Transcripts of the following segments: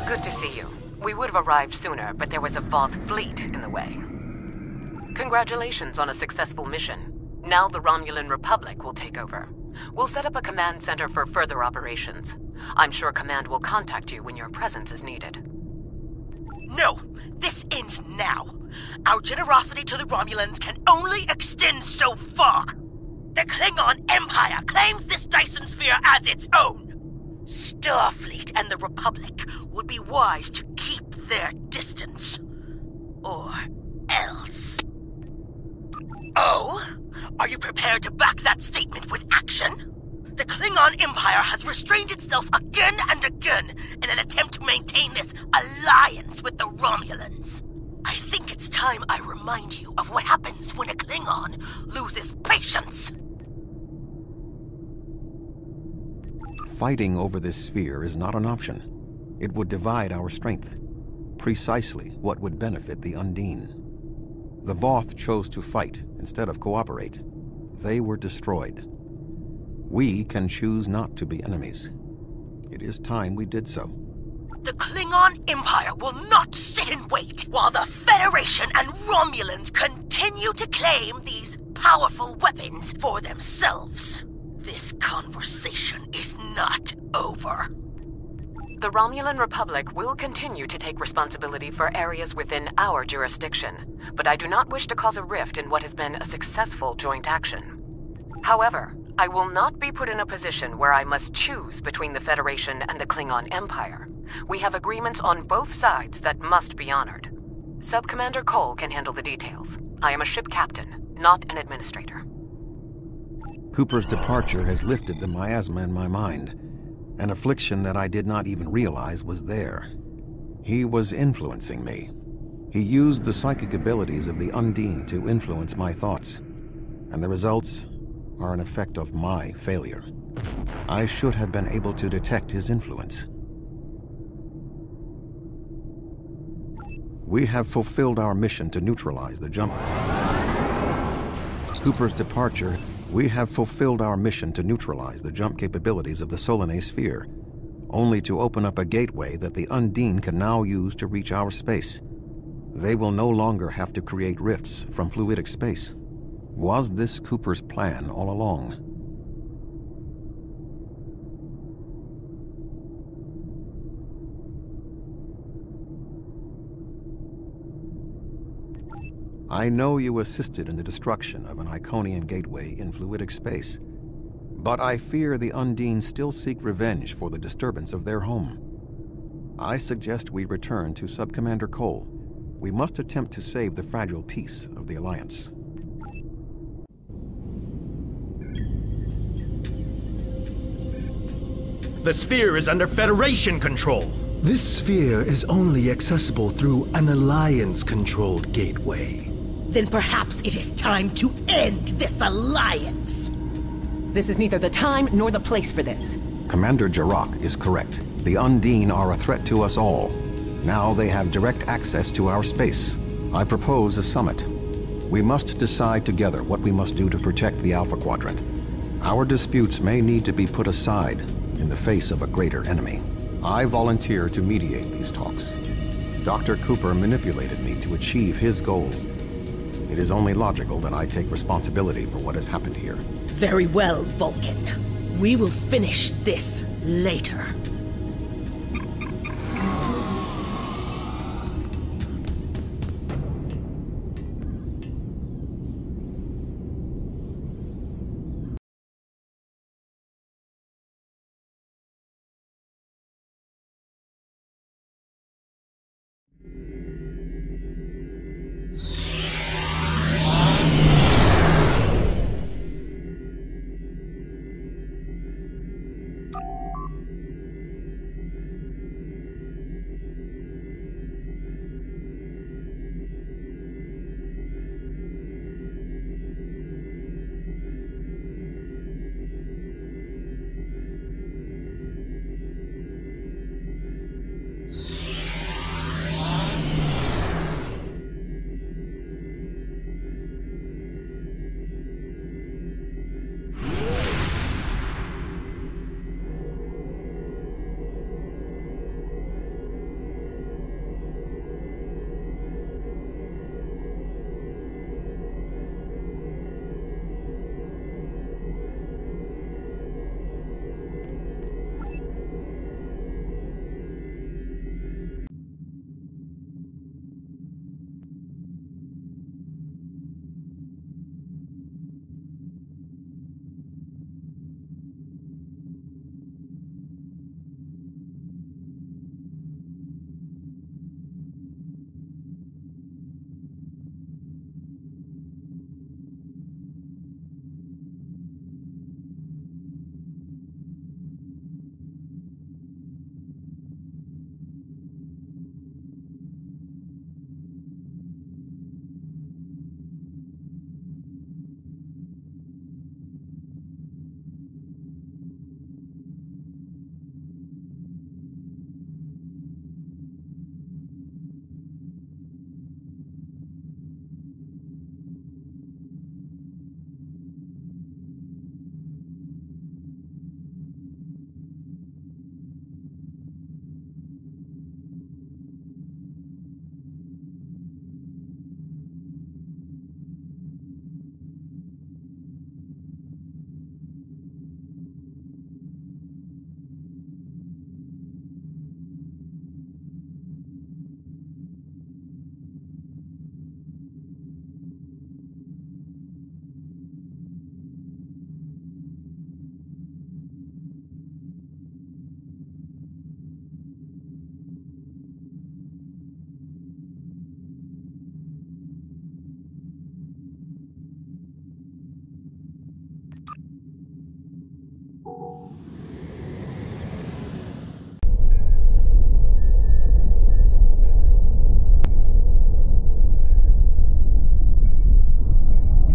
Good to see you. We would have arrived sooner, but there was a Voth fleet in the way. Congratulations on a successful mission. Now the Romulan Republic will take over. We'll set up a command center for further operations. I'm sure Command will contact you when your presence is needed. No! This ends now! Our generosity to the Romulans can only extend so far! The Klingon Empire claims this Dyson Sphere as its own! Starfleet and the Republic would be wise to keep their distance. Or else. Oh? Are you prepared to back that statement with action? The Klingon Empire has restrained itself again and again in an attempt to maintain this alliance with the Romulans. I think it's time I remind you of what happens when a Klingon loses patience. Fighting over this sphere is not an option. It would divide our strength. Precisely what would benefit the Undine. The Voth chose to fight instead of cooperate. They were destroyed. We can choose not to be enemies. It is time we did so. The Klingon Empire will not sit and wait while the Federation and Romulans continue to claim these powerful weapons for themselves. This conversation is not over. The Romulan Republic will continue to take responsibility for areas within our jurisdiction, but I do not wish to cause a rift in what has been a successful joint action. However, I will not be put in a position where I must choose between the Federation and the Klingon Empire. We have agreements on both sides that must be honored. Sub-Commander Cole can handle the details. I am a ship captain, not an administrator. Cooper's departure has lifted the miasma in my mind, an affliction that I did not even realize was there. He was influencing me. He used the psychic abilities of the Undine to influence my thoughts, and the results are an effect of my failure. I should have been able to detect his influence. We have fulfilled our mission to neutralize the jumper. Cooper's departure. We have fulfilled our mission to neutralize the jump capabilities of the Solanae sphere, only to open up a gateway that the Undine can now use to reach our space. They will no longer have to create rifts from fluidic space. Was this Cooper's plan all along? I know you assisted in the destruction of an Iconian gateway in fluidic space, but I fear the Undine still seek revenge for the disturbance of their home. I suggest we return to Subcommander Cole. We must attempt to save the fragile peace of the Alliance. The sphere is under Federation control. This sphere is only accessible through an Alliance-controlled gateway. Then perhaps it is time to end this alliance! This is neither the time nor the place for this. Commander Jarrah is correct. The Undine are a threat to us all. Now they have direct access to our space. I propose a summit. We must decide together what we must do to protect the Alpha Quadrant. Our disputes may need to be put aside in the face of a greater enemy. I volunteer to mediate these talks. Dr. Cooper manipulated me to achieve his goals. It is only logical that I take responsibility for what has happened here. Very well, Vulcan. We will finish this later.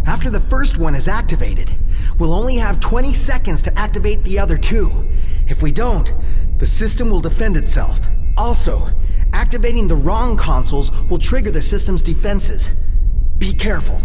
After the first one is activated, we'll only have 20 seconds to activate the other two. If we don't, the system will defend itself. Also, activating the wrong consoles will trigger the system's defenses. Be careful.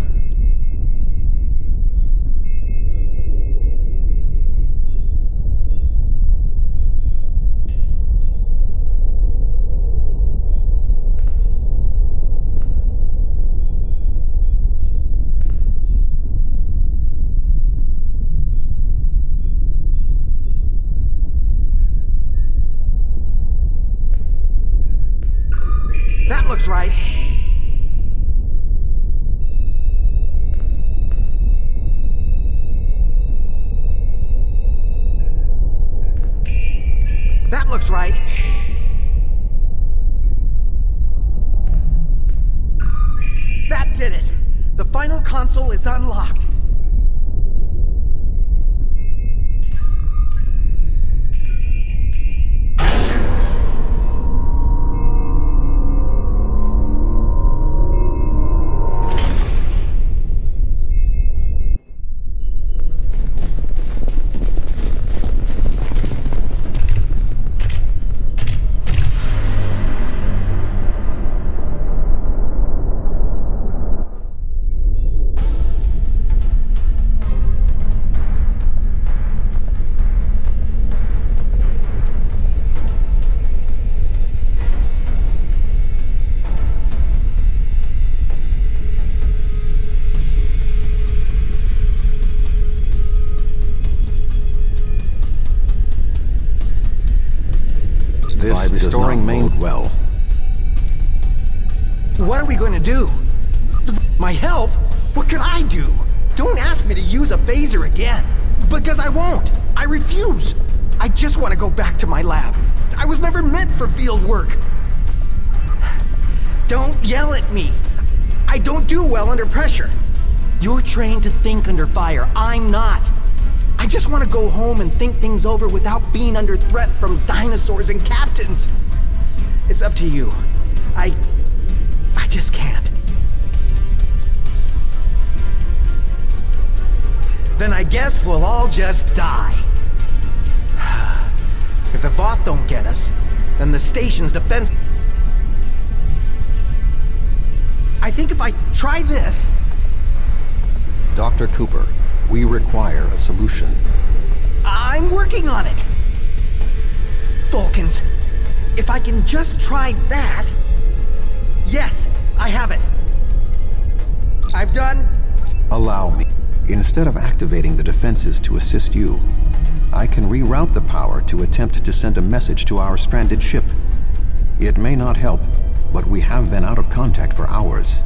That looks right. looks right. That did it! The final console is unlocked. This restoring main well. What are we going to do? My help? What could I do? Don't ask me to use a phaser again. Because I won't. I refuse. I just want to go back to my lab. I was never meant for field work. Don't yell at me. I don't do well under pressure. You're trained to think under fire. I'm not. I just want to go home and think things over without being under threat from dinosaurs and captains. It's up to you. I just can't. Then I guess we'll all just die. If the Voth don't get us, then the station's defense... I think if I try this... Dr. Cooper, we require a solution. I'm working on it. Vulcans, if I can just try that... Yes, I have it. I've done... Allow me. Instead of activating the defenses to assist you, I can reroute the power to attempt to send a message to our stranded ship. It may not help, but we have been out of contact for hours.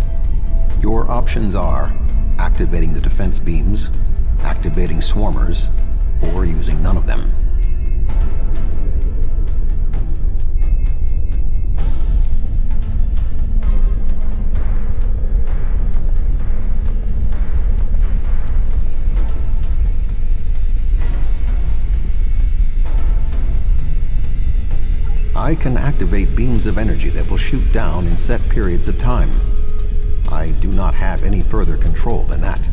Your options are activating the defense beams, activating swarmers, or using none of them. I can activate beams of energy that will shoot down in set periods of time. I do not have any further control than that.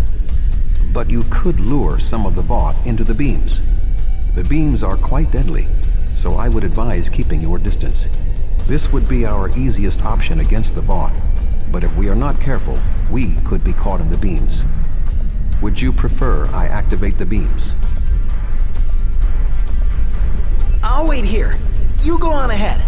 But you could lure some of the Voth into the beams. The beams are quite deadly, so I would advise keeping your distance. This would be our easiest option against the Voth, but if we are not careful, we could be caught in the beams. Would you prefer I activate the beams? I'll wait here. You go on ahead.